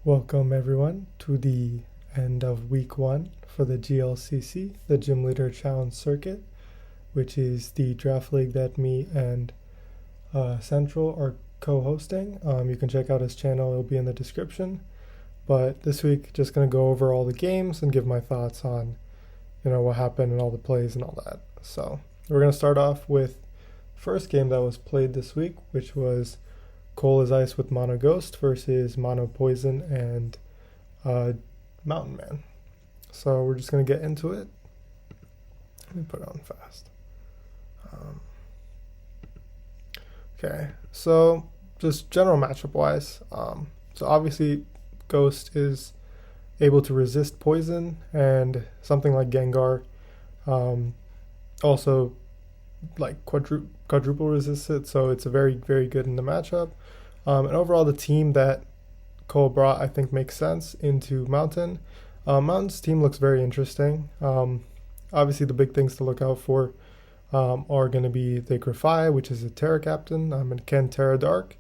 Welcome everyone to the end of week 1 for the GLCC, the Gym Leader Challenge Circuit, which is the draft league that me and Central are co-hosting. You can check out his channel, it'll be in the description. But this week, just going to go over all the games and give my thoughts on, what happened and all the plays and all that. So we're going to start off with the first game that was played this week, which was Coal is Ice with Mono Ghost versus Mono Poison and Mountain Man. So we're just going to get into it. Let me put it on fast. Okay, so just general matchup wise. So obviously Ghost is able to resist poison, and something like Gengar also like quadruple resists it, so it's a very, very good in the matchup. And overall, the team that Cole brought, I think, makes sense into Mountain. Mountain's team looks very interesting. Obviously, the big things to look out for are going to be the Grafai, which is a Terra Captain, and Ken Terra Dark,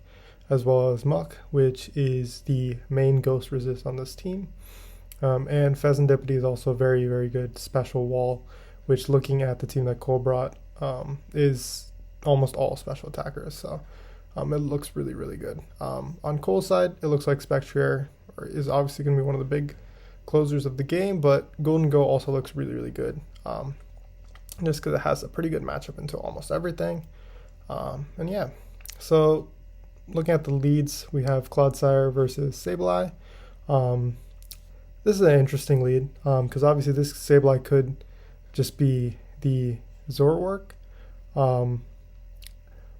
as well as Muck, which is the main Ghost resist on this team. And Pheasantipity is also a very, very good special wall, which, looking at the team that Cole brought, is almost all special attackers. So it looks really, really good. On Cole's side, it looks like Spectrier is obviously going to be one of the big closers of the game, but Golden Go also looks really, really good. Just because it has a pretty good matchup into almost everything. And yeah, so looking at the leads, we have Clodsire versus Sableye. This is an interesting lead because obviously this Sableye could just be the Zoroark.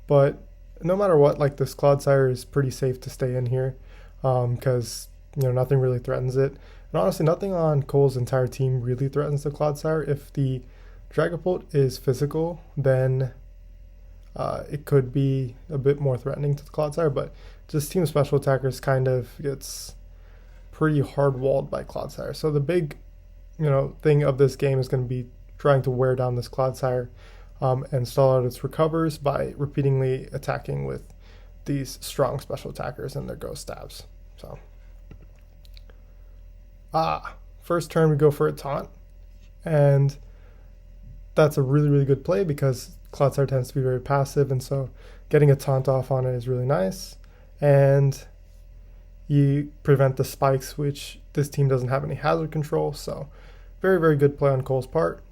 But no matter what, like, this Clodsire is pretty safe to stay in here because nothing really threatens it. And honestly, nothing on Cole's entire team really threatens the Clodsire. If the Dragapult is physical, then it could be a bit more threatening to the Clodsire, but just team special attackers kind of gets pretty hard walled by Clodsire. So the big thing of this game is going to be trying to wear down this Clodsire and stall out its recovers by repeatedly attacking with these strong special attackers and their ghost stabs. So first turn we go for a taunt, and that's a really, really good play because Clodsire tends to be very passive, and so getting a taunt off on it is really nice. And you prevent the spikes, which this team doesn't have any hazard control, so very, very good play on Cole's part.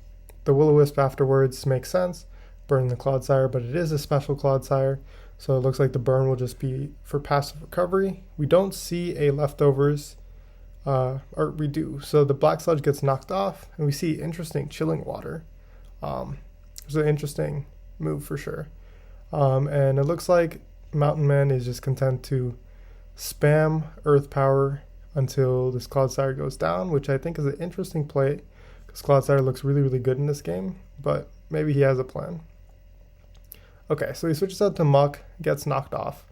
The Will-O-Wisp afterwards makes sense, burning the Clodsire, but it is a special Clodsire, so it looks like the burn will just be for passive recovery. We don't see a leftovers, or we do. So the Black Sludge gets knocked off, and we see interesting Chilling Water. It's an interesting move for sure. And it looks like Mountain Man is just content to spam Earth Power until this Clodsire goes down, which I think is an interesting play because Clodsire looks really, really good in this game, but maybe he has a plan. Okay, so he switches out to Muck, gets knocked off,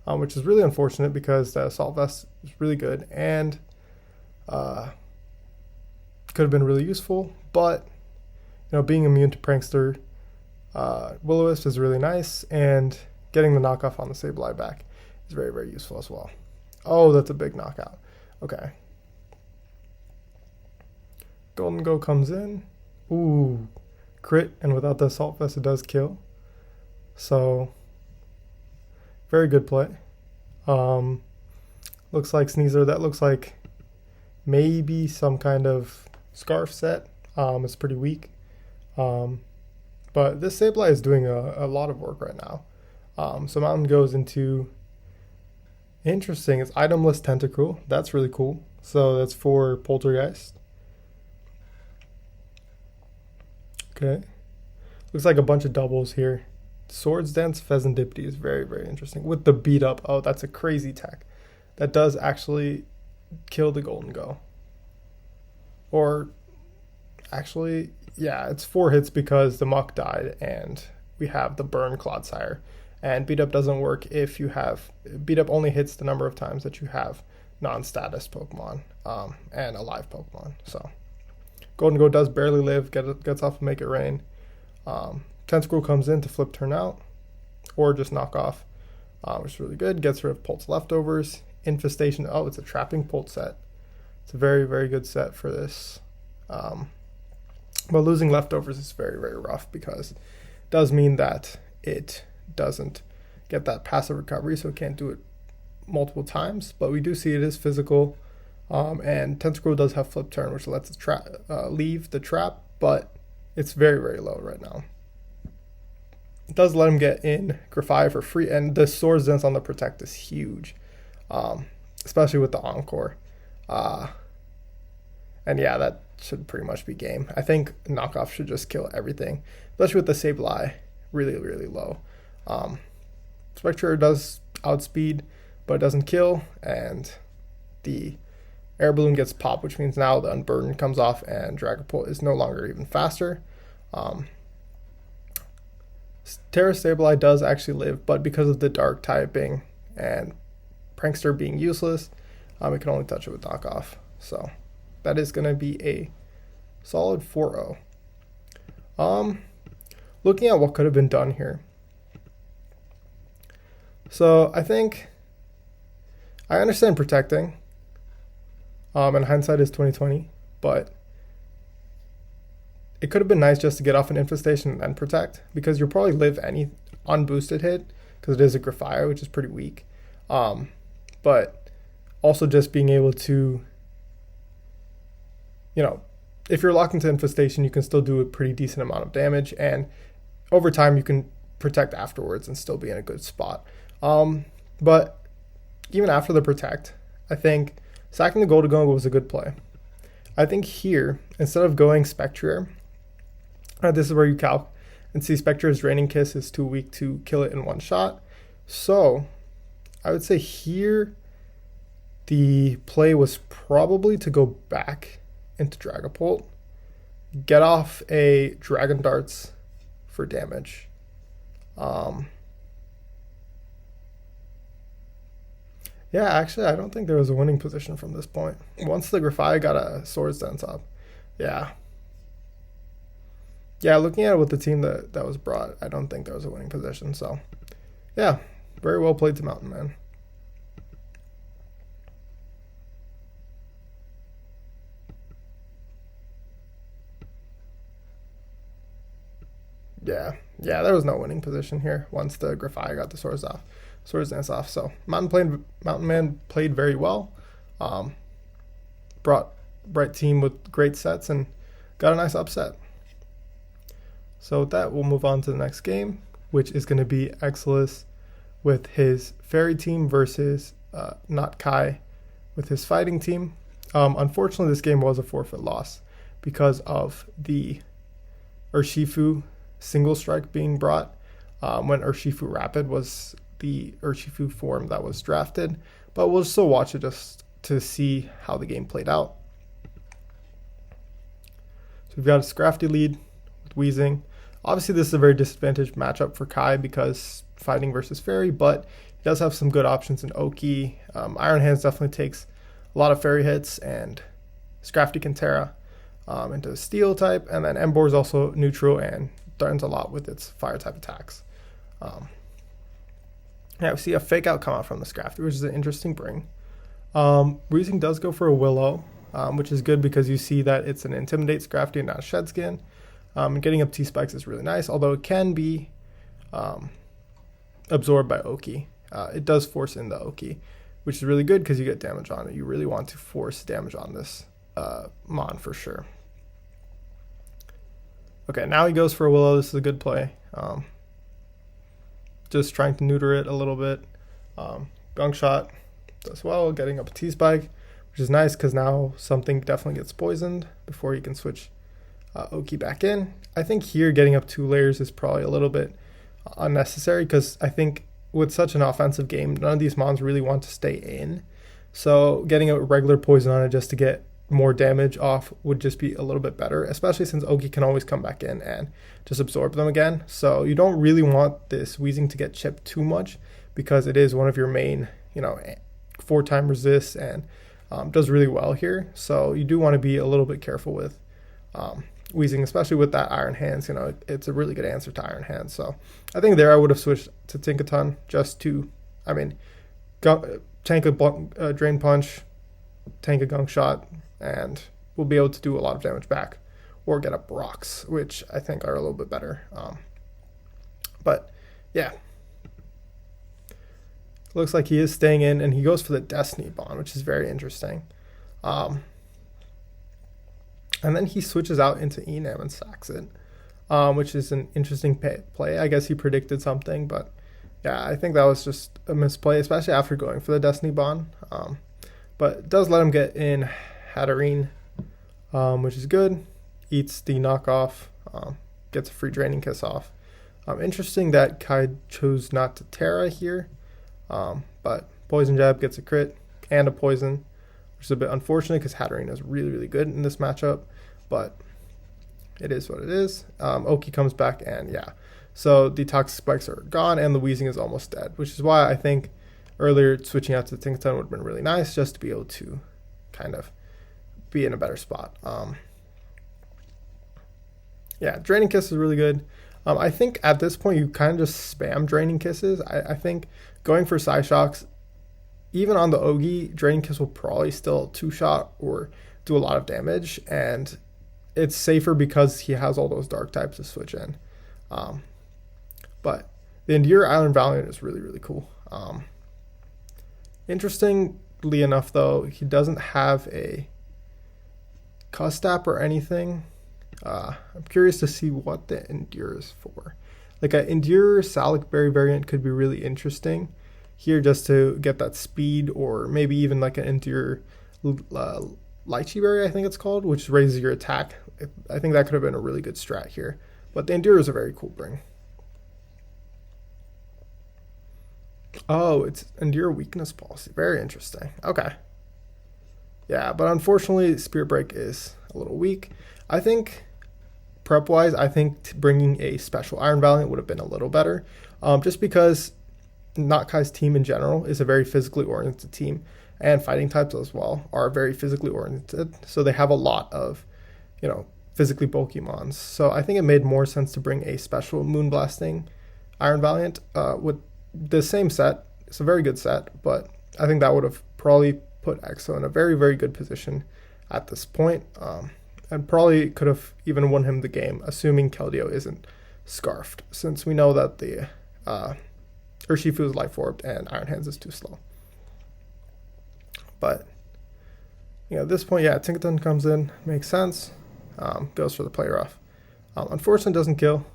which is really unfortunate because the Assault Vest is really good and could have been really useful, but being immune to Prankster, Will-O-Wisp is really nice, and getting the knockoff on the Sableye back is very, very useful as well. Oh, that's a big knockout. Okay. Golden Go comes in. Ooh, crit, and without the Assault Vest, it does kill. So, very good play. Looks like Sneasler. That looks like maybe some kind of Scarf set. It's pretty weak. But this Sableye is doing a lot of work right now. So Mountain goes into, interesting, it's Itemless Tentacruel. That's really cool. So that's for Poltergeist. Okay. Looks like a bunch of doubles here. Swords Dance Pheasantipity is very, very interesting. With the beat up, oh, that's a crazy tech. That does actually kill the Golden Go. Or actually, yeah, it's 4 hits because the Muck died and we have the burn Clodsire. And beat up doesn't work if you have, beat up only hits the number of times that you have non-status Pokemon and alive Pokemon. So Golden Go does barely live, gets off of Make It Rain. Tentacruel comes in to flip turn out or just knock off which is really good. Gets rid of Pulse Leftovers, Infestation. Oh, it's a Trapping Pult set. It's a very, very good set for this. But losing Leftovers is very, very rough because it does mean that it doesn't get that passive recovery, so it can't do it multiple times. But we do see it is physical, and Tentacruel does have Flip Turn, which lets it leave the trap, but it's very, very low right now. It does let him get in Grafia for free, and the Swords Dance on the Protect is huge, especially with the Encore. And yeah, that should pretty much be game. I think Knockoff should just kill everything, especially with the Sableye really, really low. Spectre does outspeed, but it doesn't kill, and the Air Balloon gets popped, which means now the Unburden comes off and Dragapult is no longer even faster. Terra Sableye does actually live, but because of the Dark typing and Prankster being useless, it can only touch it with Knockoff. So that is going to be a solid 4-0. Looking at what could have been done here. So I think I understand protecting. And hindsight is 2020, but it could have been nice just to get off an Infestation and then protect, because you'll probably live any unboosted hit because it is a Grafia, which is pretty weak. But also just being able to, if you're locked into Infestation, you can still do a pretty decent amount of damage, and over time you can protect afterwards and still be in a good spot. But even after the protect, I think sacking the Goldagon was a good play. I think here, instead of going Spectre, this is where you calc and see Spectre's Draining Kiss is too weak to kill it in one shot. So I would say here the play was probably to go back into Dragapult, get off a Dragon Darts for damage. Yeah, actually, I don't think there was a winning position from this point. Once the Grafia got a Swords Dance up, yeah. Yeah, looking at it with the team that was brought, I don't think there was a winning position. So, yeah, very well played to Mountain Man. Yeah, there was no winning position here once the Grafia got the Swords Dance off. So Mountain Man played very well. Brought right team with great sets and got a nice upset. So with that, we'll move on to the next game, which is going to be Exilus with his Fairy team versus Not Kai with his Fighting team. Unfortunately, this game was a forfeit loss because of the Urshifu single strike being brought when Urshifu Rapid was the Urshifu form that was drafted, but we'll still watch it just to see how the game played out. So we've got a Scrafty lead with Weezing. Obviously this is a very disadvantaged matchup for Kai because fighting versus Fairy, but he does have some good options in Oki. Iron Hands definitely takes a lot of Fairy hits, and Scrafty can Terra into Steel type, and then Emboar is also neutral and threatens a lot with its Fire type attacks. Yeah, we see a Fake Out come out from the Scrafty, which is an interesting bring. Weezing does go for a Willow, which is good because you see that it's an Intimidate Scrafty and not a Shed Skin. And getting up T-Spikes is really nice, although it can be absorbed by Oki. It does force in the Oki, which is really good because you get damage on it. You really want to force damage on this Mon for sure. Okay, now he goes for a Willow. This is a good play. Just trying to neuter it a little bit. Gunk Shot does well, getting up a T-Spike, which is nice because now something definitely gets poisoned before he can switch Oki back in. I think here getting up 2 layers is probably a little bit unnecessary because I think with such an offensive game, none of these Mons really want to stay in. So getting a regular poison on it just to get more damage off would just be a little bit better, especially since Oki can always come back in and just absorb them again. So you don't really want this Weezing to get chipped too much because it is one of your main, 4-time resists and does really well here. So you do want to be a little bit careful with Weezing, especially with that Iron Hands. It's a really good answer to Iron Hands. So I think there I would have switched to Tinkaton just to, tank a drain punch, tank a gunk shot, and we'll be able to do a lot of damage back or get up rocks, which I think are a little bit better. But yeah, looks like he is staying in, and he goes for the Destiny Bond, which is very interesting. And then he switches out into Enam and sacks it, which is an interesting play. I guess he predicted something, but yeah, I think that was just a misplay, especially after going for the Destiny Bond. But it does let him get in Hatterene, which is good. Eats the knockoff, gets a free Draining Kiss off. Interesting that Kai chose not to Terra here, but Poison Jab gets a crit and a poison, which is a bit unfortunate because Hatterene is really, really good in this matchup, but it is what it is. Oki comes back, and yeah. So the toxic spikes are gone, and the Wheezing is almost dead, which is why I think earlier switching out to the Tinkaton would have been really nice, just to be able to kind of be in a better spot. Yeah, Draining Kiss is really good. I think at this point you kind of just spam Draining Kisses. I think going for Psyshocks, even on the Ogi, Draining Kiss will probably still two-shot or do a lot of damage, and it's safer because he has all those dark types to switch in. But the Endure Island Valiant is really, really cool. Interestingly enough, though, he doesn't have a Custap or anything. I'm curious to see what the Endure is for. Like an Endure Salic Berry variant could be really interesting here, just to get that speed, or maybe even like an Endure Lychee Berry, I think it's called, which raises your attack. I think that could have been a really good strat here. But the Endure is a very cool bring. Oh, it's Endure Weakness Policy. Very interesting. Okay. Yeah, but unfortunately, Spirit Break is a little weak. I think, prep-wise, I think bringing a special Iron Valiant would have been a little better. Just because Notkai's team in general is a very physically oriented team, and fighting types as well are very physically oriented. So they have a lot of, physically bulky mons. So I think it made more sense to bring a special Moonblasting Iron Valiant with the same set. It's a very good set, but I think that would have probably put EXO in a very, very good position at this point, and probably could have even won him the game, assuming Keldeo isn't scarfed, since we know that the Urshifu is life orbed and Iron Hands is too slow. But at this point, yeah, Tinkaton comes in, makes sense, goes for the play rough. Unfortunately, doesn't kill,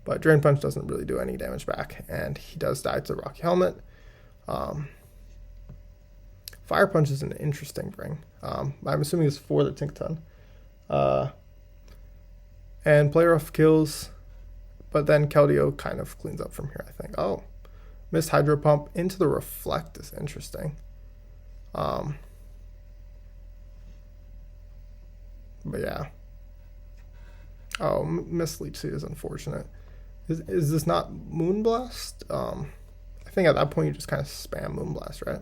but Drain Punch doesn't really do any damage back, and he does die to the Rocky Helmet. Fire Punch is an interesting bring. I'm assuming it's for the Tinkaton. And play rough kills, but then Keldeo kind of cleans up from here, I think. Oh, missed Hydro Pump into the Reflect is interesting. But yeah. Oh, missed Leech Seed is unfortunate. Is this not Moonblast? I think at that point you just kind of spam Moonblast, right?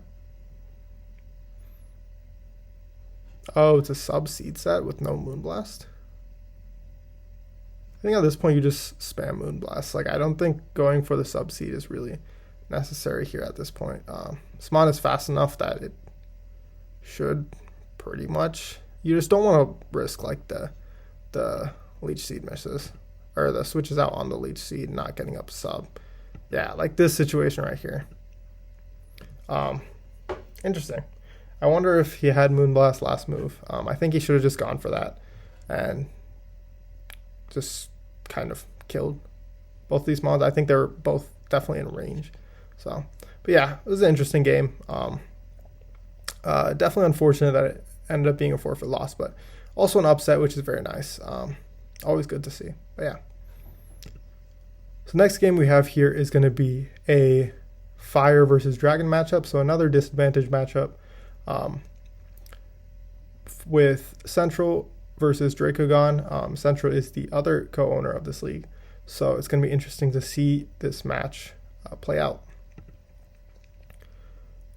Oh, it's a sub-seed set with no Moonblast? I think at this point you just spam Moonblast. Like, I don't think going for the sub-seed is really necessary here at this point. Smon is fast enough that it should pretty much... You just don't want to risk, like, the Leech Seed misses. Or the switches out on the Leech Seed, not getting up sub. Yeah, like this situation right here. Interesting. I wonder if he had Moonblast last move. I think he should have just gone for that and just kind of killed both these mons. I think they were both definitely in range. So, but yeah, it was an interesting game. Definitely unfortunate that it ended up being a forfeit loss, but also an upset, which is very nice. Always good to see. But yeah. So next game we have here is going to be a Fire versus Dragon matchup. So another disadvantage matchup. With Central versus Dracogon. Central is the other co-owner of this league, so it's going to be interesting to see this match play out.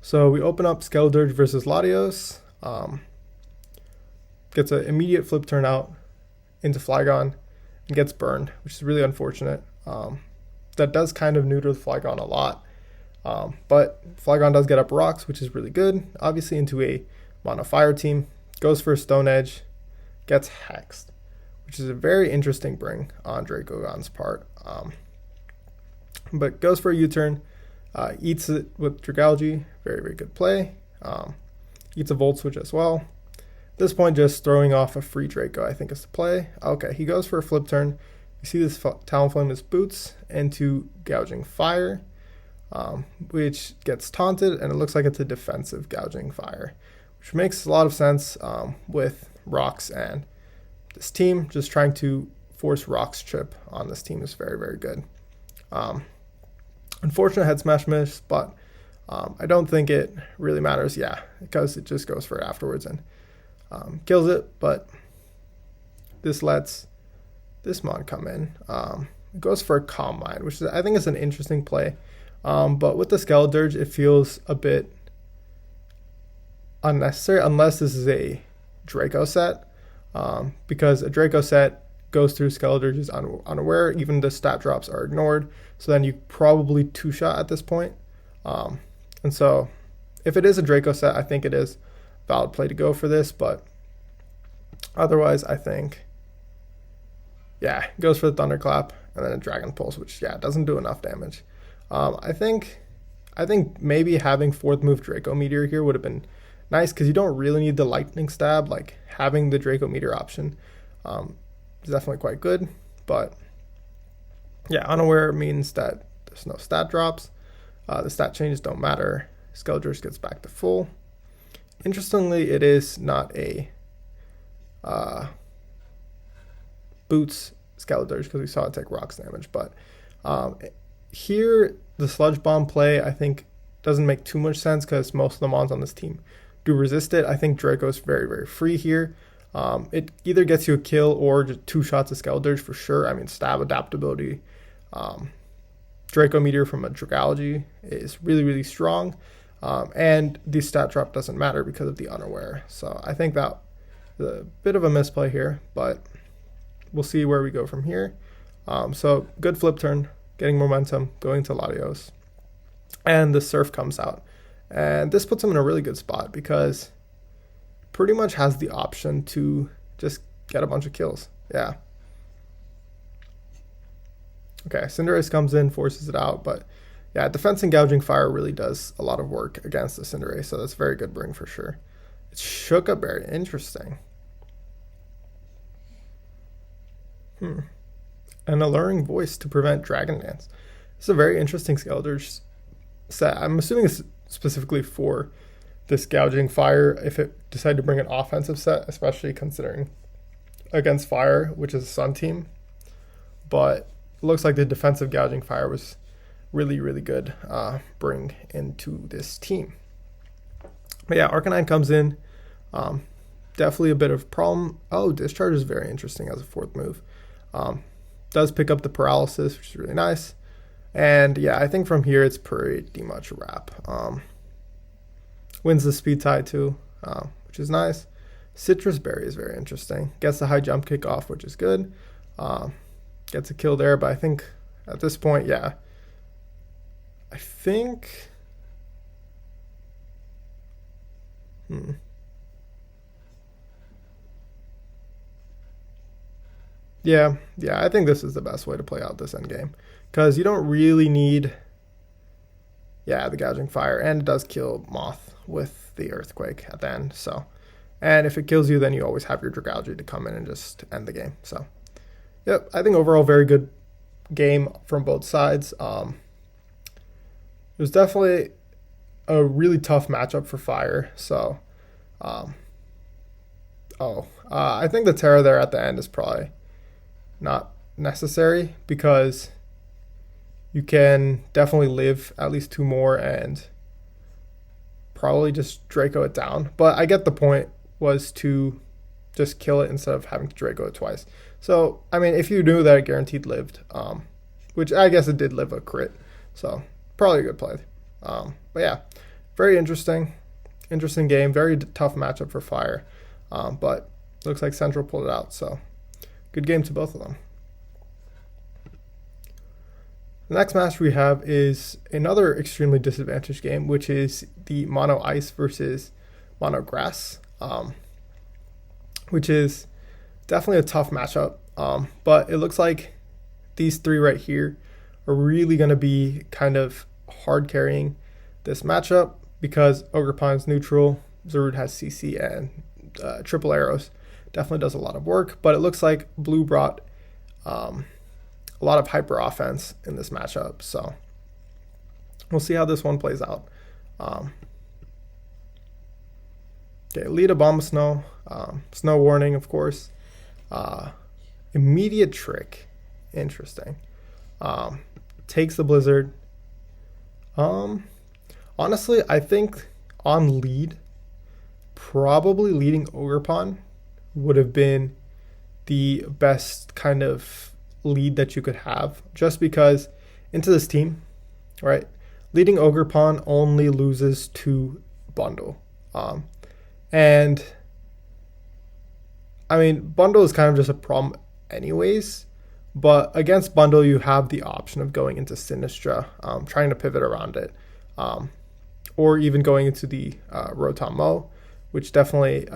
So we open up Skeledirge versus Latios. Gets an immediate flip turn out into Flygon and gets burned, which is really unfortunate. That does kind of neuter the Flygon a lot. But Flygon does get up rocks, which is really good. Obviously into a mono fire team. Goes for Stone Edge, gets hexed, which is a very interesting bring on Dracogon's part. But goes for a U-turn, eats it with Dragalge, very, very good play. Eats a Volt Switch as well. At this point, just throwing off a free Draco, I think, is the play. Okay, he goes for a flip turn. You see this Talonflame is boots into Gouging Fire, which gets taunted, and it looks like it's a defensive Gouging Fire, which makes a lot of sense with Rocks and this team. Just trying to force Rocks chip on this team is very, very good. Unfortunate head smash miss, but I don't think it really matters, because it just goes for it afterwards and kills it. But this lets this Mon come in. It goes for a Calm Mind, which I think is an interesting play. But with the Skeledirge, it feels a bit unnecessary unless this is a Draco set, because a Draco set goes through Skeledirge is unaware. Even the stat drops are ignored, so then you probably two-shot at this point. And so if it is a Draco set, I think it is valid play to go for this, but otherwise I think goes for the Thunderclap and then a Dragon Pulse, which doesn't do enough damage. I think maybe having fourth move Draco Meteor here would have been nice, because you don't really need the Lightning Stab. Like, having the Draco Meteor option is definitely quite good. But unaware means that there's no stat drops. The stat changes don't matter. Skeledirge gets back to full. Interestingly, it is not a boots Skeledirge, because we saw it take rocks damage. But here, the Sludge Bomb play, I think, doesn't make too much sense, because most of the Mons on this team do resist it. I think Draco's very, very free here. It either gets you a kill or just two shots of Skeledirge for sure. I mean, stab adaptability. Draco Meteor from a Dragalge is really, really strong. And the stat drop doesn't matter because of the unaware. So I think that is a bit of a misplay here, but we'll see where we go from here. So good flip turn, getting momentum, going to Latios. And the Surf comes out. And this puts him in a really good spot, because pretty much has the option to just get a bunch of kills. Okay, Cinderace comes in, forces it out, but Defense and Gouging Fire really does a lot of work against the Cinderace, so that's a very good bring for sure. It's Shuka Berry, interesting. An Alluring Voice to prevent Dragon Dance. This is a very interesting Skeledirge set. I'm assuming it's specifically for this Gouging Fire if it decided to bring an offensive set, especially considering against Fire, which is a Sun team. But it looks like the defensive Gouging Fire was really, really good bring into this team. But Arcanine comes in. Definitely a bit of problem. Oh, Discharge is very interesting as a fourth move. Does pick up the Paralysis, which is really nice. And I think from here it's pretty much a wrap. Wins the Speed Tie too, which is nice. Citrus Berry is very interesting. Gets the high jump kick off, which is good. Gets a kill there, but I think at this point, I think... I think this is the best way to play out this endgame, because you don't really need the Gouging Fire, and it does kill Moth with the Earthquake at the end. So, and if it kills you, then you always have your Dragalge to come in and just end the game. So, I think overall very good game from both sides. It was definitely a really tough matchup for Fire. So, I think the Terra there at the end is probably not necessary, because you can definitely live at least two more and probably just Draco it down. But I get the point was to just kill it instead of having to Draco it twice. So, I mean, if you knew that it guaranteed lived, which I guess it did live a crit, so probably a good play. But very interesting game, very tough matchup for Fire, but looks like Central pulled it out, so good game to both of them. The next match we have is another extremely disadvantaged game, which is the mono ice versus mono grass, which is definitely a tough matchup. But it looks like these three right here are really going to be kind of hard carrying this matchup because Ogrepon's neutral, Zarude has CC, and triple arrows definitely does a lot of work. But it looks like blue brought a lot of hyper offense in this matchup, so we'll see how this one plays out. Okay, lead Abomasnow, snow warning, of course. Immediate trick, interesting. Takes the blizzard. Honestly, I think on lead, probably leading Ogerpon would have been the best kind of lead that you could have, just because into this team, right? Leading Ogerpon only loses to bundle. And I mean, bundle is kind of just a problem anyways, but against bundle, you have the option of going into Sinistra, trying to pivot around it, or even going into the Rotom Mo, which definitely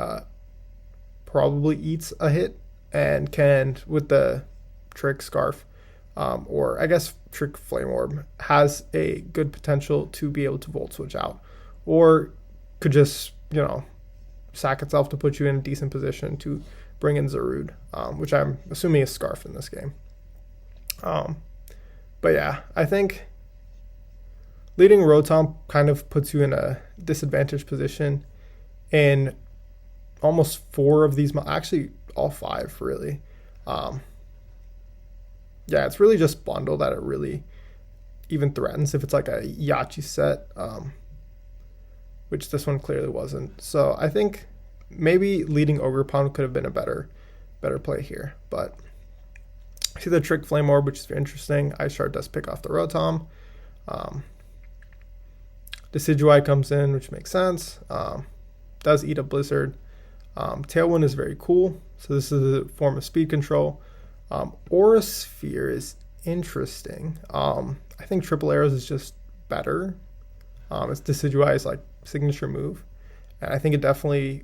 probably eats a hit and can, with the Trick Scarf, or I guess Trick Flame Orb, has a good potential to be able to Volt Switch out, or could just, sack itself to put you in a decent position to bring in Zarude, which I'm assuming is Scarf in this game. But yeah, I think leading Rotom kind of puts you in a disadvantaged position in almost 4 of these, actually all 5 really. Yeah, it's really just bundle that it really even threatens if it's like a Yachi set, which this one clearly wasn't. So I think maybe leading Ogerpon could have been a better play here. But I see the Trick Flame Orb, which is very interesting. Ice Shard does pick off the Rotom. Decidueye comes in, which makes sense. Does eat a Blizzard. Tailwind is very cool. So this is a form of speed control. Aura Sphere is interesting. I think Triple Arrows is just better. It's Decidueye's like signature move, and I think it definitely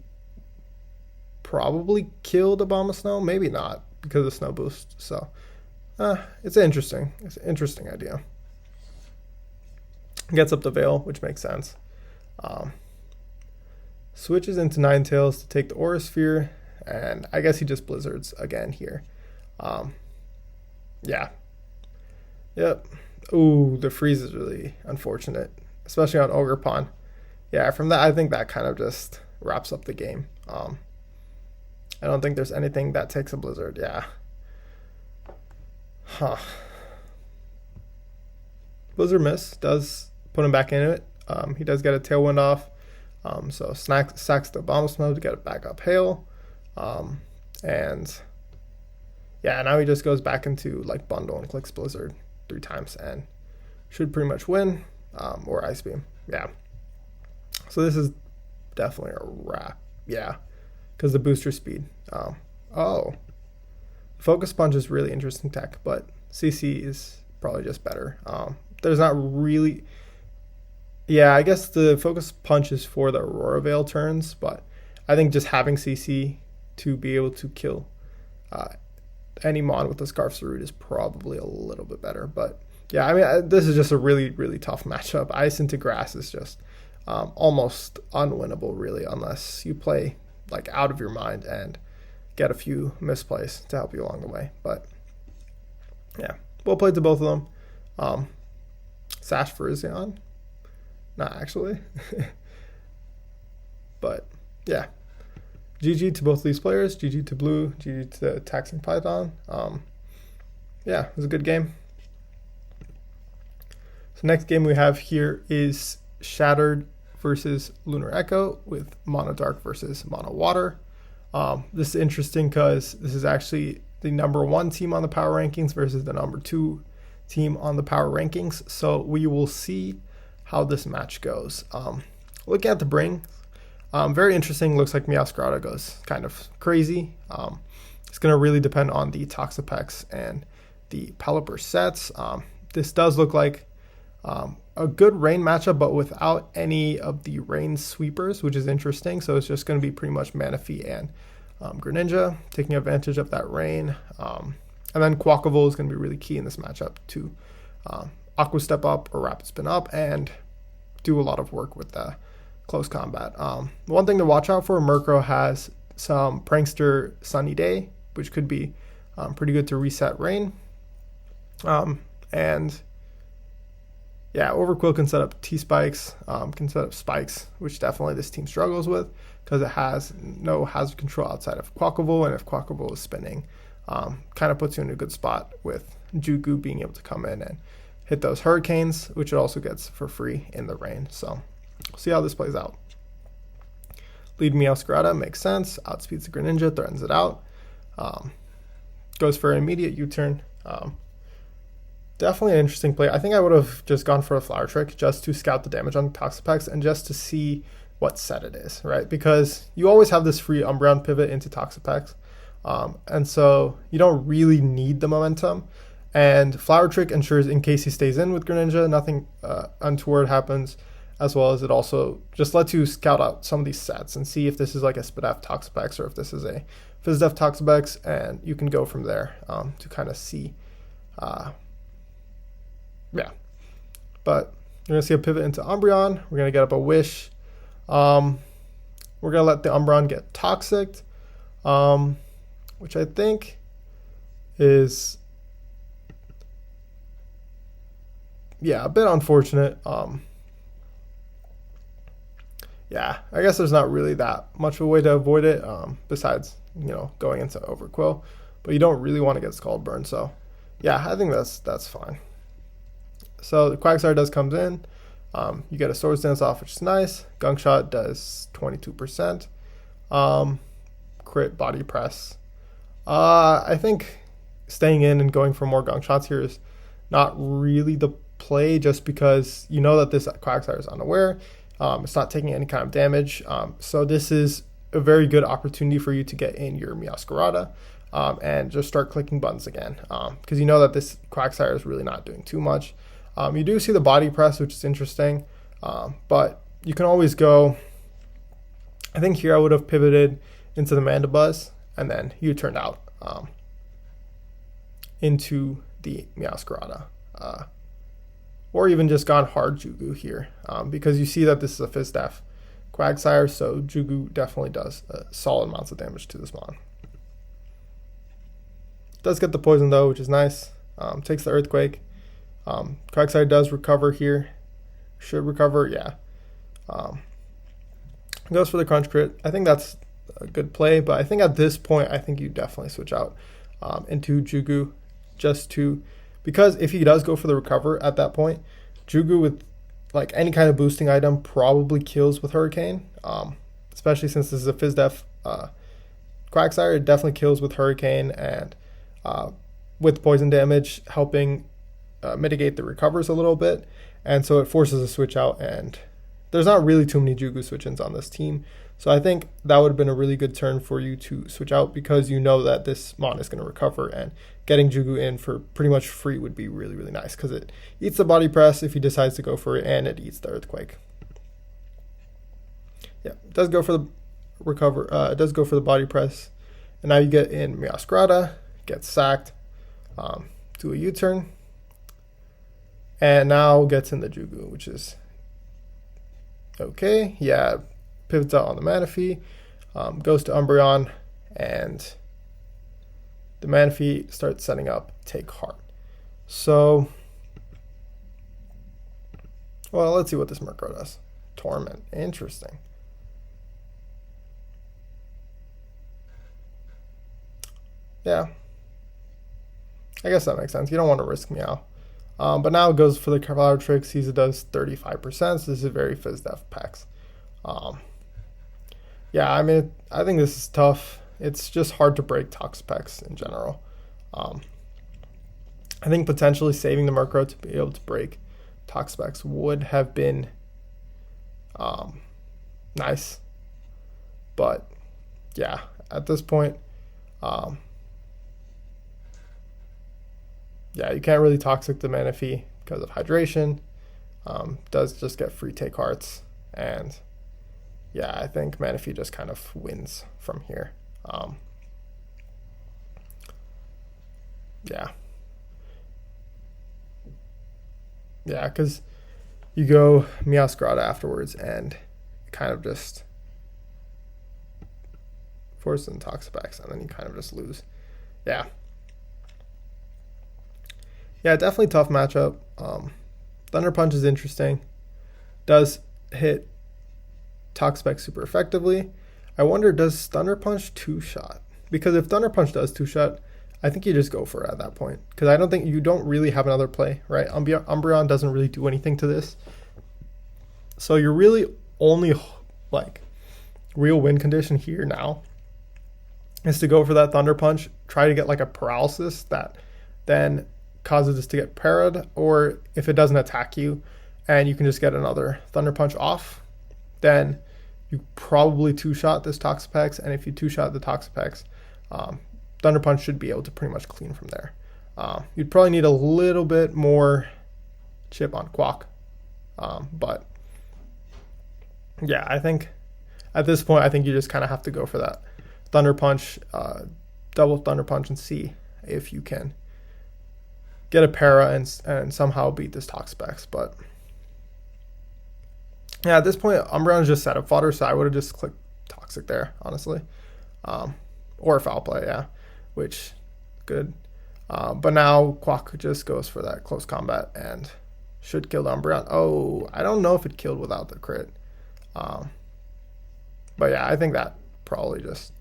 probably killed Abomasnow. Maybe not because of Snow Boost. So it's an interesting idea. Gets up the Veil, which makes sense. Switches into Ninetales to take the Aura Sphere, and I guess he just Blizzards again here. Yeah. Yep. Ooh, the freeze is really unfortunate, especially on Ogerpon. Yeah, from that, I think that kind of just wraps up the game. I don't think there's anything that takes a Blizzard. Yeah. Huh. Blizzard miss does put him back into it. He does get a Tailwind off. So sacks the Abomasnow to get it back up Hail. And yeah, now he just goes back into like bundle and clicks Blizzard 3 times and should pretty much win, or Ice Beam. Yeah. So this is definitely a wrap. Yeah, because the booster speed. Focus Punch is really interesting tech, but CC is probably just better. There's not really. Yeah, I guess the Focus Punch is for the Aurora Veil turns, but I think just having CC to be able to kill any mon with the Scarf Zarude is probably a little bit better. But yeah, I mean, this is just a really, really tough matchup. Ice into Grass is just almost unwinnable, really, unless you play like out of your mind and get a few misplays to help you along the way. But yeah, well played to both of them. Sash for Izion. Not actually. But yeah. GG to both of these players. GG to Blue. GG to Taxing Python. Yeah, it was a good game. So next game we have here is Shattered versus Lunar Echo with Mono Dark versus Mono Water. This is interesting because this is actually the number 1 team on the power rankings versus the number 2 team on the power rankings. So we will see how this match goes. Looking at the bring, very interesting. Looks like Meowscarada goes kind of crazy. It's going to really depend on the Toxapex and the Pelipper sets. This does look like a good rain matchup, but without any of the rain sweepers, which is interesting. So it's just going to be pretty much Manaphy and Greninja taking advantage of that rain. And then Quackable is going to be really key in this matchup to Aqua Step up or Rapid Spin up and do a lot of work with the close combat. One thing to watch out for, Murkrow has some Prankster Sunny Day, which could be pretty good to reset rain. And yeah, Overquill can set up T-Spikes, can set up Spikes, which definitely this team struggles with because it has no hazard control outside of Quackable, and if Quackable is spinning, kind of puts you in a good spot with Jugu being able to come in and hit those Hurricanes, which it also gets for free in the rain. So we'll see how this plays out. Lead Masquerain makes sense. Outspeeds the Greninja, threatens it out. Goes for an immediate U-turn. Definitely an interesting play. I think I would have just gone for a Flower Trick just to scout the damage on Toxapex and just to see what set it is, right? Because you always have this free Umbreon pivot into Toxapex. And so you don't really need the momentum. And Flower Trick ensures in case he stays in with Greninja, nothing untoward happens, as well as it also just lets you scout out some of these sets and see if this is like a Spidef Toxapex or if this is a Fizdef Toxapex, and you can go from there to kind of see. Yeah. But you're going to see a pivot into Umbreon. We're going to get up a Wish. We're going to let the Umbreon get Toxic, which I think is, yeah, a bit unfortunate. Yeah, I guess there's not really that much of a way to avoid it besides, going into Overquill. But you don't really want to get Scald Burn. So, yeah, I think that's fine. So the Quagsire does comes in. You get a Swords Dance off, which is nice. Gunk Shot does 22%. Crit Body Press. I think staying in and going for more Gunk Shots here is not really the play, just because you know that this Quagsire is unaware. It's not taking any kind of damage. So this is a very good opportunity for you to get in your Masquerain and just start clicking buttons again. Because you know that this Quagsire is really not doing too much. You do see the Body Press, which is interesting, but you can always go. I think here I would have pivoted into the Mandibuzz and then you turned out into the Masquerain, or even just gone hard Jugu here, because you see that this is a Fizdef Quagsire, so Jugu definitely does solid amounts of damage to this mon. Does get the poison though, which is nice. Takes the Earthquake. Quagsire does recover here. Should recover, yeah. Goes for the Crunch Crit. I think that's a good play, but I think at this point, I think you definitely switch out into Jugu because if he does go for the recover at that point, Jugu with like any kind of boosting item probably kills with Hurricane, especially since this is a Fizdef Quagsire. It definitely kills with Hurricane and with poison damage, helping mitigate the recovers a little bit, and so it forces a switch out, and there's not really too many Jugu switch-ins on this team, so I think that would have been a really good turn for you to switch out, because you know that this mon is going to recover, and getting Jugu in for pretty much free would be really, really nice, because it eats the Body Press if he decides to go for it, and it eats the Earthquake. Yeah, it does go for the recover, it does go for the Body Press, and now you get in Masquerain, gets sacked, do a U-turn, and now gets in the Jugu, which is okay. Yeah, pivots out on the Manaphy, goes to Umbreon, and the Manaphy starts setting up Take Heart. So, well, let's see what this Murkrow does. Torment, interesting. Yeah, I guess that makes sense. You don't want to risk Meow. But now it goes for the Flower Trick, sees it does 35%, so this is very Fizdef packs. Yeah, I mean, I think this is tough. It's just hard to break Toxapex in general. I think potentially saving the Murkrow to be able to break Toxapex would have been nice. But yeah, at this point, yeah, you can't really toxic the Manaphy because of hydration. Does just get free take hearts, and yeah, I think Manaphy just kind of wins from here. Yeah. Yeah, because you go Masquerain afterwards, and it kind of just forces and Toxapex, and then you kind of just lose. Yeah. Yeah, definitely tough matchup. Thunder Punch is interesting. Does hit Toxapex super effectively. I wonder, does Thunder Punch two-shot? Because if Thunder Punch does two-shot, I think you just go for it at that point. Because I don't think you don't really have another play, right? Umbreon doesn't really do anything to this. So you're really only, like, real win condition here now is to go for that Thunder Punch, try to get like a paralysis that then causes this to get parried, or if it doesn't attack you and you can just get another Thunder Punch off, then you probably two-shot this Toxapex, and if you two-shot the Toxapex, Thunder Punch should be able to pretty much clean from there. You'd probably need a little bit more chip on Quack, but yeah, I think at this point, I think you just kind of have to go for that Thunder Punch, double Thunder Punch, and see if you can get a para and somehow beat this Toxapex. But yeah, at this point, Umbreon is just setup fodder, so I would have just clicked Toxic there, honestly. Or Foul Play, yeah, which good. But now Quack just goes for that close combat and should kill the Umbreon. Oh, I don't know if it killed without the crit. But yeah, I think that probably just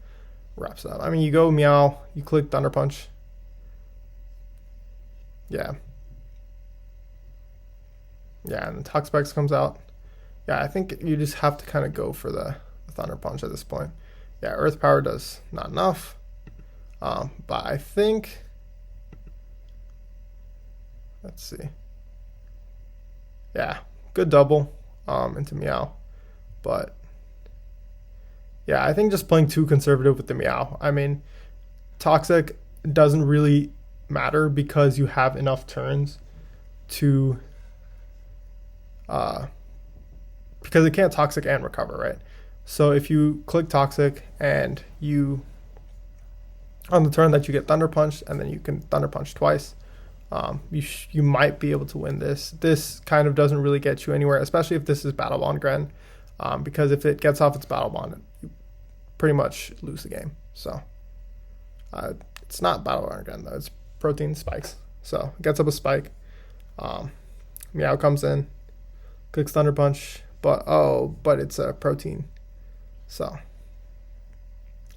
wraps it up. I mean, you go Meow, you click Thunder Punch. Yeah. Yeah, and the Toxapex comes out. Yeah, I think you just have to kind of go for the Thunder Punch at this point. Yeah, Earth Power does not enough. But I think, let's see. Yeah, good double into Meow. But yeah, I think just playing too conservative with the Meow. I mean, Toxic doesn't really matter because you have enough turns to because it can't Toxic and recover, right? So if you click Toxic and you on the turn that you get Thunder Punch, and then you can Thunder Punch twice, you might be able to win this. This kind of doesn't really get you anywhere, especially if this is Battle Bond Gren, because if it gets off its Battle Bond, you pretty much lose the game. So it's not Battle Bond Gren though, it's Protein Spikes. So it gets up a Spike. Meow comes in, clicks Thunder Punch, but it's a Protein. So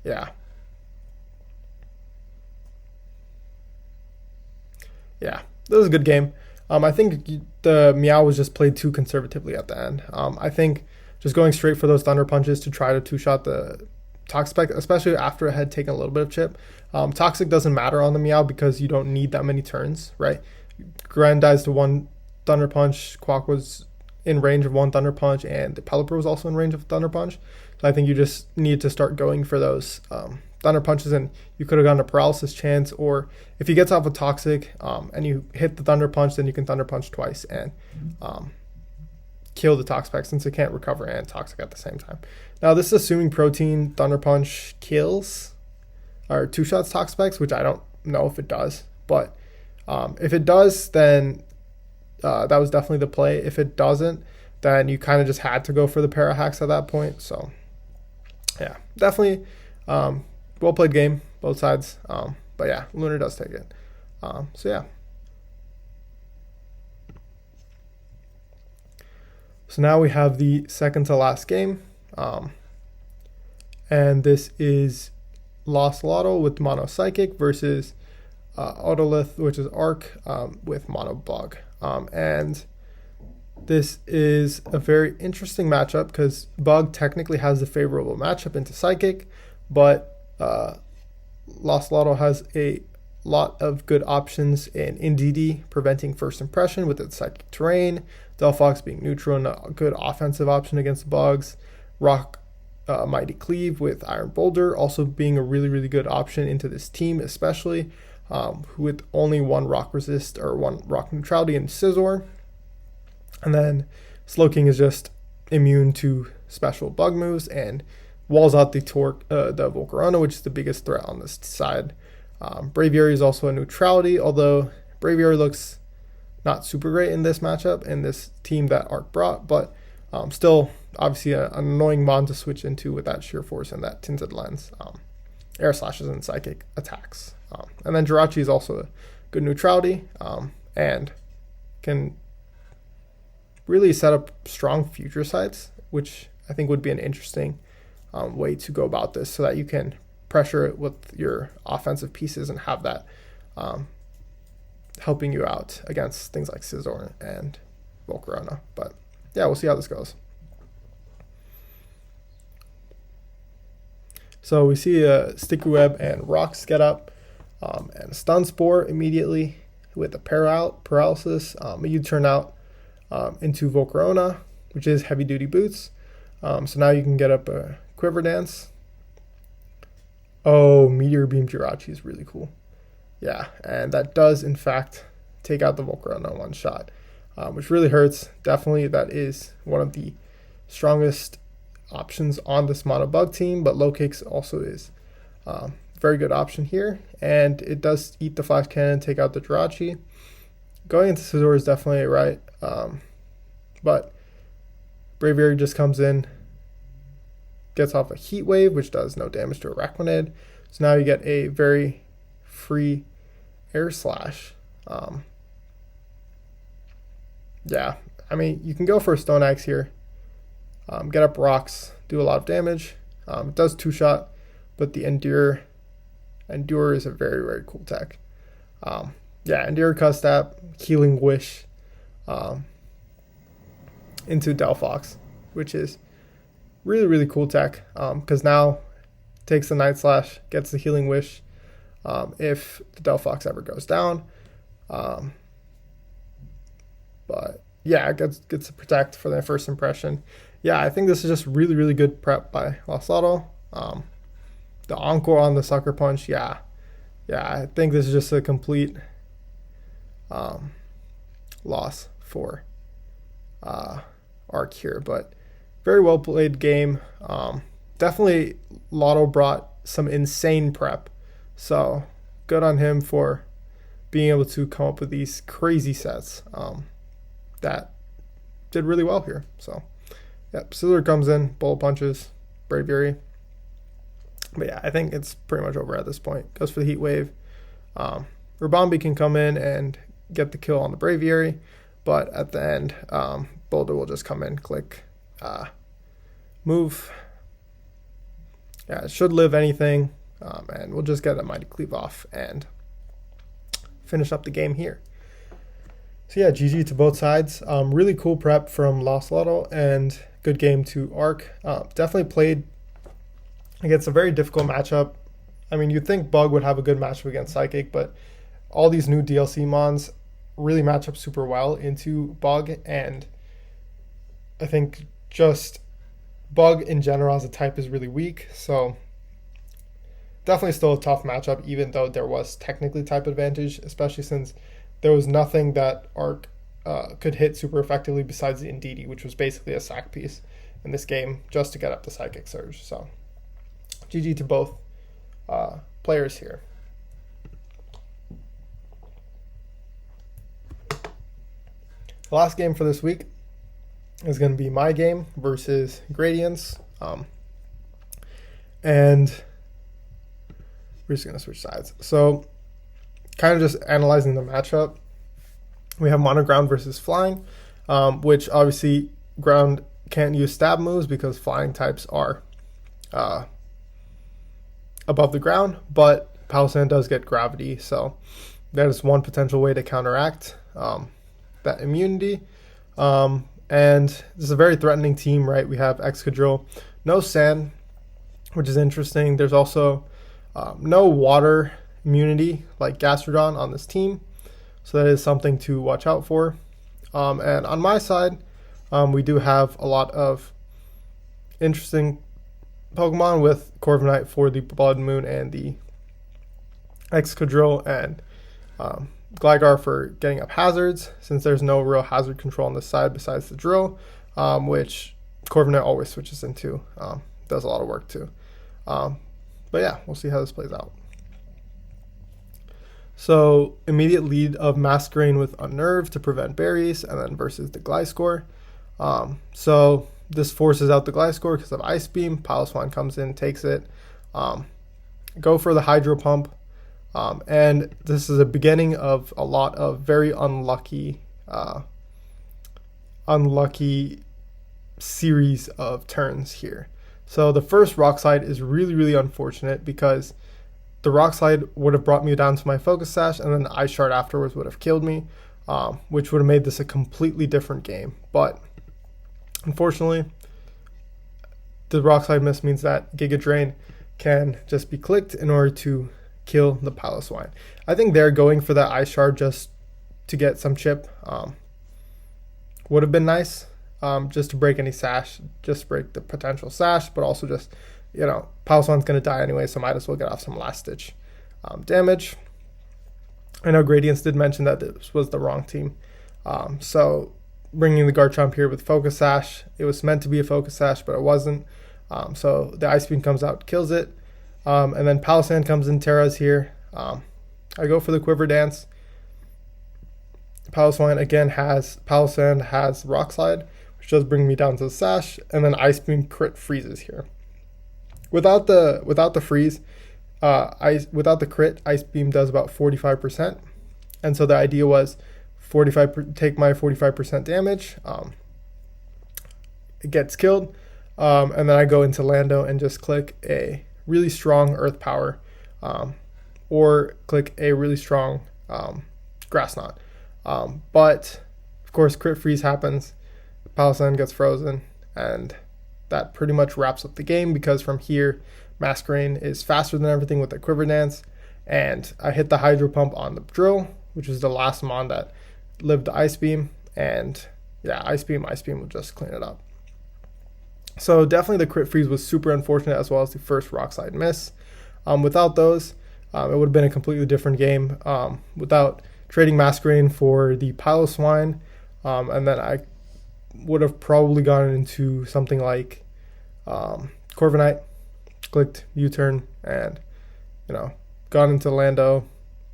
yeah. Yeah, that was a good game. I think the Meow was just played too conservatively at the end. I think just going straight for those Thunder Punches to try to two-shot the Toxapex, especially after it had taken a little bit of chip. Toxic doesn't matter on the Meow because you don't need that many turns, right? Gren dies to one Thunder Punch, Quack was in range of one Thunder Punch, and the Pelipper was also in range of Thunder Punch. So I think you just need to start going for those Thunder Punches, and you could have gotten a paralysis chance, or if he gets off a Toxic and you hit the Thunder Punch, then you can Thunder Punch twice and kill the Toxapex since it can't recover and Toxic at the same time. Now this is assuming Protein Thunder Punch kills or two shots Toxapex, which I don't know if it does, but if it does, then that was definitely the play. If it doesn't, then you kind of just had to go for the para hacks at that point. So yeah, definitely well played game, both sides. But yeah, Lunar does take it. So yeah. So now we have the second to last game. And this is Lost Lotto with Mono Psychic versus Autolith, which is Arc, with Mono Bug. And this is a very interesting matchup because Bug technically has the favorable matchup into Psychic, but Lost Lotto has a lot of good options in Indeedee, preventing first impression with its Psychic Terrain, Delphox being neutral and a good offensive option against Bugs, Rock Mighty Cleave with Iron Boulder also being a really, really good option into this team especially. with only 1 rock resist or 1 rock neutrality in Scizor. And then Slowking is just immune to special bug moves and walls out the Volcarona, which is the biggest threat on this side. Braviary is also a neutrality, although Braviary looks not super great in this matchup in this team that Arc brought, but still obviously an annoying mon to switch into with that sheer force and that tinted lens, air slashes and psychic attacks. And then Jirachi is also a good neutrality and can really set up strong future sights, which I think would be an interesting way to go about this, so that you can pressure it with your offensive pieces and have that helping you out against things like Scizor and Volcarona. But yeah, we'll see how this goes. So we see a Sticky Web and Rocks get up, and Stun Spore immediately with a Paralysis. You turn out into Volcarona, which is heavy duty boots. So now you can get up a Quiver Dance. Oh, Meteor Beam Jirachi is really cool. Yeah, and that does in fact take out the Volcarona one shot, which really hurts. Definitely that is one of the strongest options on this mono bug team, but Low Kicks also is a very good option here, and it does eat the Flash Cannon, take out the Jirachi. Going into Scizor is definitely right, but Braviary just comes in, gets off a Heat Wave, which does no damage to Araquanid. So now you get a very free Air Slash. Yeah, I mean, you can go for a Stone Axe here, get up Rocks, do a lot of damage. It does 2-shot, but the Endure is a very, very cool tech. Yeah, Endure Custap, Healing Wish into Delphox, which is really, really cool tech, because now takes the Night Slash, gets the Healing Wish if the Delphox ever goes down. But yeah, it gets to protect for their first impression. Yeah, I think this is just really, really good prep by Losotto. The Encore on the Sucker Punch, yeah, I think this is just a complete loss for Arc here, but very well played game. Definitely Lotto brought some insane prep, so good on him for being able to come up with these crazy sets that did really well here. So yep, Scizor comes in, bullet punches Braviary. But yeah, I think it's pretty much over at this point. Goes for the Heat Wave. Rubambi can come in and get the kill on the Braviary, but at the end, Boulder will just come in, click, move. Yeah, it should live anything, and we'll just get a Mighty Cleave off and finish up the game here. So yeah, GG to both sides. Really cool prep from Lost Lotto and good game to Arc. Definitely played against a very difficult matchup. I mean, you'd think Bug would have a good matchup against Psychic, but all these new DLC mons really match up super well into Bug, and I think just Bug in general as a type is really weak, so definitely still a tough matchup, even though there was technically type advantage, especially since there was nothing that Arc could hit super effectively besides the Indeedee, which was basically a sack piece in this game just to get up the Psychic Surge. So GG to both players here. The last game for this week is going to be my game versus Gradient's. And we're just going to switch sides. So kind of just analyzing the matchup. We have Mono Ground versus Flying, which obviously Ground can't use stab moves because Flying types are above the ground, but Palossand does get Gravity, so that is one potential way to counteract that immunity. And this is a very threatening team, right? We have Excadrill, no Sand, which is interesting. There's also no Water immunity like Gastrodon on this team, so that is something to watch out for. And on my side, we do have a lot of interesting Pokemon with Corviknight for the Blood Moon and the Excadrill and Gligar for getting up hazards, since there's no real hazard control on this side besides the drill, which Corviknight always switches into. Does a lot of work too. But yeah, we'll see how this plays out. So immediate lead of Masquerain with Unnerve to prevent berries, and then versus the Gliscor. So this forces out the Gliscor because of Ice Beam. Piloswine comes in, takes it. Go for the Hydro Pump. And this is a beginning of a lot of very unlucky series of turns here. So the first Rock Slide is really, really unfortunate because the Rock Slide would have brought me down to my Focus Sash, and then the Ice Shard afterwards would have killed me, which would have made this a completely different game. But unfortunately, the Rock Slide miss means that Giga Drain can just be clicked in order to kill the Piloswine. I think they're going for that Ice Shard just to get some chip. Would have been nice, just to break any sash, just break the potential sash, but also just, Piloswine's going to die anyway, so might as well get off some last ditch damage. I know Gradients did mention that this was the wrong team. So bringing the Garchomp here with Focus Sash, it was meant to be a Focus Sash, but it wasn't. So the Ice Beam comes out, kills it. And then Palossand comes in, Terra's here. I go for the Quiver Dance. Palossand has Rock Slide, which does bring me down to the Sash, and then Ice Beam crit freezes here. Without the freeze, without the crit, Ice Beam does about 45%, and so the idea was take my 45% damage. It gets killed, and then I go into Lando and just click a really strong Earth Power, or click a really strong Grass Knot. But of course, crit freeze happens. Palossand gets frozen, and that pretty much wraps up the game, because from here, Masquerain is faster than everything with the Quiver Dance, and I hit the Hydro Pump on the drill, which was the last Mon that lived the Ice Beam, and yeah, Ice Beam will just clean it up. So definitely the crit freeze was super unfortunate, as well as the first Rock Slide miss. Without those, it would have been a completely different game. Without trading Masquerain for the Piloswine, and then I would have probably gone into something like Corviknight, clicked U-turn, and gone into Lando,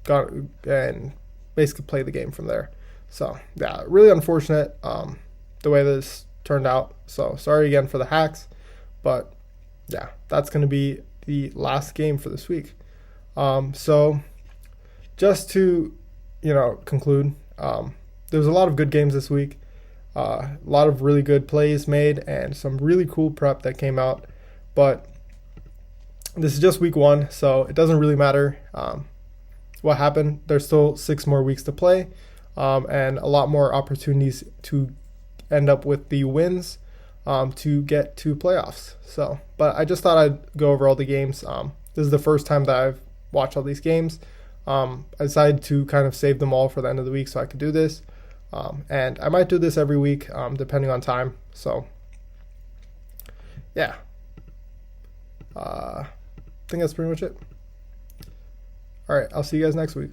and basically play the game from there. So yeah, really unfortunate the way this turned out. So sorry again for the hacks, but yeah, that's going to be the last game for this week. So just to conclude, there was a lot of good games this week. A lot of really good plays made and some really cool prep that came out, but this is just week 1, so it doesn't really matter what happened. There's still 6 more weeks to play, and a lot more opportunities to end up with the wins to get to playoffs. So, but I just thought I'd go over all the games. This is the first time that I've watched all these games. I decided to kind of save them all for the end of the week so I could do this. And I might do this every week, depending on time. So, yeah. I think that's pretty much it. All right, I'll see you guys next week.